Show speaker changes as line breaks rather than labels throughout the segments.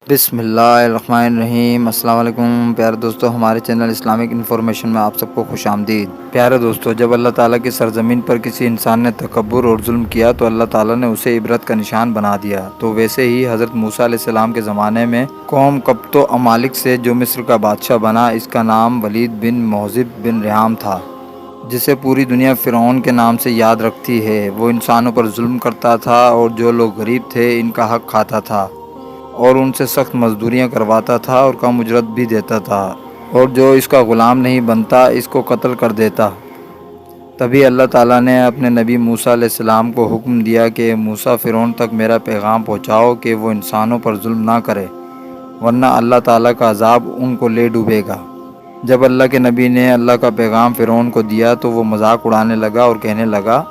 بسم اللہ الرحمن الرحیم۔ السلام علیکم پیارے دوستو، ہمارے چینل اسلامک انفارمیشن میں آپ سب کو خوش آمدید۔ پیارے دوستو، جب اللہ تعالیٰ کی سرزمین پر کسی انسان نے تکبر اور ظلم کیا تو اللہ تعالیٰ نے اسے عبرت کا نشان بنا دیا۔ تو ویسے ہی حضرت موسیٰ علیہ السلام کے زمانے میں قوم قبط و امالک سے جو مصر کا بادشاہ بنا، اس کا نام ولید بن محظب بن رحام تھا، جسے پوری دنیا فرعون کے نام سے یاد رکھتی ہے۔ وہ انسانوں پر ظلم کرتا تھا اور جو لوگ غریب تھے ان کا حق کھاتا تھا اور ان سے سخت مزدوریاں کرواتا تھا اور کم اجرت بھی دیتا تھا، اور جو اس کا غلام نہیں بنتا اس کو قتل کر دیتا۔ تبھی اللہ تعالیٰ نے اپنے نبی موسیٰ علیہ السلام کو حکم دیا کہ موسیٰ فرعون تک میرا پیغام پہنچاؤ کہ وہ انسانوں پر ظلم نہ کرے، ورنہ اللہ تعالیٰ کا عذاب ان کو لے ڈوبے گا۔ جب اللہ کے نبی نے اللہ کا پیغام فرعون کو دیا تو وہ مذاق اڑانے لگا اور کہنے لگا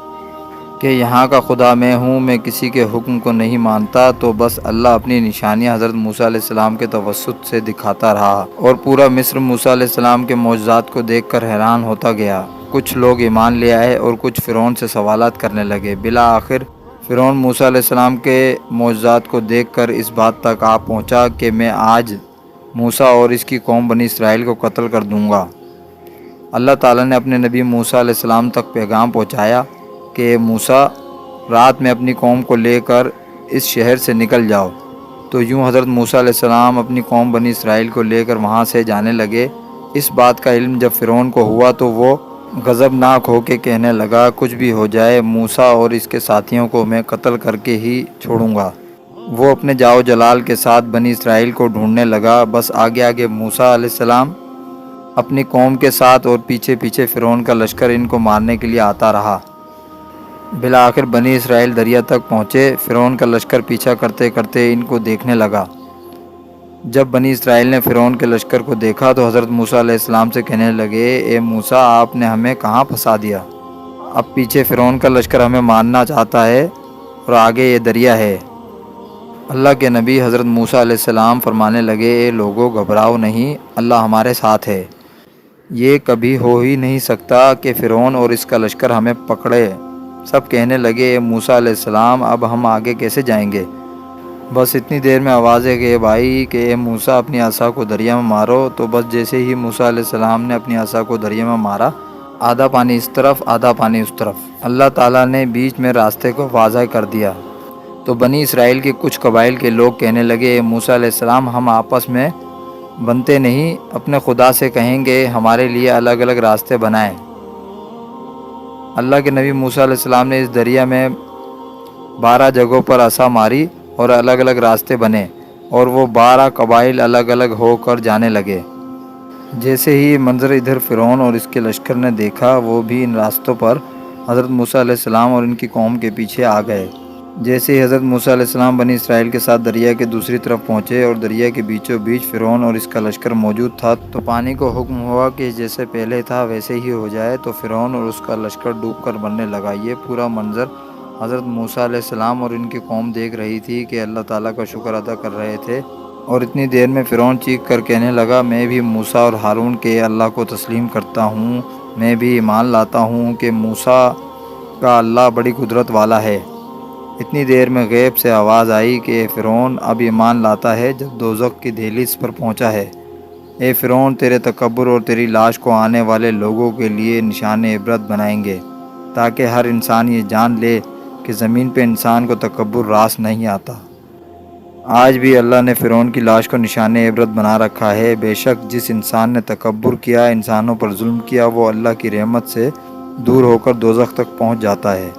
کہ یہاں کا خدا میں ہوں، میں کسی کے حکم کو نہیں مانتا۔ تو بس اللہ اپنی نشانیاں حضرت موسیٰ علیہ السلام کے توسط سے دکھاتا رہا، اور پورا مصر موسیٰ علیہ السلام کے معجزات کو دیکھ کر حیران ہوتا گیا۔ کچھ لوگ ایمان لے آئے اور کچھ فرعون سے سوالات کرنے لگے۔ بالآخر فرعون موسیٰ علیہ السلام کے معجزات کو دیکھ کر اس بات تک آ پہنچا کہ میں آج موسیٰ اور اس کی قوم بنی اسرائیل کو قتل کر دوں گا۔ اللہ تعالیٰ نے اپنے نبی موسیٰ علیہ السلام تک پیغام پہنچایا کہ موسیٰ، رات میں اپنی قوم کو لے کر اس شہر سے نکل جاؤ۔ تو یوں حضرت موسیٰ علیہ السلام اپنی قوم بنی اسرائیل کو لے کر وہاں سے جانے لگے۔ اس بات کا علم جب فرعون کو ہوا تو وہ غضبناک ہو کے کہنے لگا، کچھ بھی ہو جائے موسیٰ اور اس کے ساتھیوں کو میں قتل کر کے ہی چھوڑوں گا۔ وہ اپنے جاؤ جلال کے ساتھ بنی اسرائیل کو ڈھونڈنے لگا۔ بس آگے آگے موسیٰ علیہ السلام اپنی قوم کے ساتھ اور پیچھے پیچھے فرعون کا لشکر ان کو مارنے کے لیے آتا رہا۔ بالآخر بنی اسرائیل دریا تک پہنچے۔ فرعون کا لشکر پیچھا کرتے کرتے ان کو دیکھنے لگا۔ جب بنی اسرائیل نے فرعون کے لشکر کو دیکھا تو حضرت موسیٰ علیہ السلام سے کہنے لگے، اے موسیٰ، آپ نے ہمیں کہاں پھنسا دیا؟ اب پیچھے فرعون کا لشکر ہمیں مارنا چاہتا ہے اور آگے یہ دریا ہے۔ اللہ کے نبی حضرت موسیٰ علیہ السلام فرمانے لگے، اے لوگو، گھبراؤ نہیں، اللہ ہمارے ساتھ ہے۔ یہ کبھی ہو ہی نہیں سکتا کہ فرعون اور اس کا لشکر ہمیں پکڑے۔ سب کہنے لگے، اے موسیٰ علیہ السلام، اب ہم آگے کیسے جائیں گے؟ بس اتنی دیر میں آواز ہے کہ بھائی کہ اے موسیٰ، اپنی عصا کو دریا میں مارو۔ تو بس جیسے ہی موسیٰ علیہ السلام نے اپنی عصا کو دریا میں مارا، آدھا پانی اس طرف آدھا پانی اس طرف، اللہ تعالیٰ نے بیچ میں راستے کو واضح کر دیا۔ تو بنی اسرائیل کے کچھ قبائل کے لوگ کہنے لگے، اے موسیٰ علیہ السلام، ہم آپس میں بنتے نہیں، اپنے خدا سے کہیں گے ہمارے لیے الگ الگ راستے بنائیں۔ اللہ کے نبی موسیٰ علیہ السلام نے اس دریا میں 12 جگہوں پر عصا ماری اور الگ الگ راستے بنے، اور وہ 12 قبائل الگ الگ ہو کر جانے لگے۔ جیسے ہی منظر ادھر فرعون اور اس کے لشکر نے دیکھا، وہ بھی ان راستوں پر حضرت موسیٰ علیہ السلام اور ان کی قوم کے پیچھے آ گئے۔ جیسے ہی حضرت موسیٰ علیہ السلام بنی اسرائیل کے ساتھ دریا کے دوسری طرف پہنچے اور دریا کے بیچوں بیچ فرعون اور اس کا لشکر موجود تھا، تو پانی کو حکم ہوا کہ جیسے پہلے تھا ویسے ہی ہو جائے۔ تو فرعون اور اس کا لشکر ڈوب کر مرنے لگا۔ یہ پورا منظر حضرت موسیٰ علیہ السلام اور ان کی قوم دیکھ رہی تھی کہ اللہ تعالیٰ کا شکر ادا کر رہے تھے، اور اتنی دیر میں فرعون چیخ کر کہنے لگا، میں بھی موسیٰ اور ہارون کے اللہ کو تسلیم کرتا ہوں، میں بھی ایمان لاتا ہوں کہ موسیٰ کا اللہ بڑی قدرت والا ہے۔ اتنی دیر میں غیب سے آواز آئی کہ اے فرعون، اب ایمان لاتا ہے جب دوزخ کی دہلیز پر پہنچا ہے۔ اے فرعون، تیرے تکبر اور تیری لاش کو آنے والے لوگوں کے لیے نشان عبرت بنائیں گے، تاکہ ہر انسان یہ جان لے کہ زمین پہ انسان کو تکبر راس نہیں آتا۔ آج بھی اللہ نے فرعون کی لاش کو نشان عبرت بنا رکھا ہے۔ بے شک جس انسان نے تکبر کیا، انسانوں پر ظلم کیا، وہ اللہ کی رحمت سے دور ہو کر دوزخ تک پہنچ جاتا ہے۔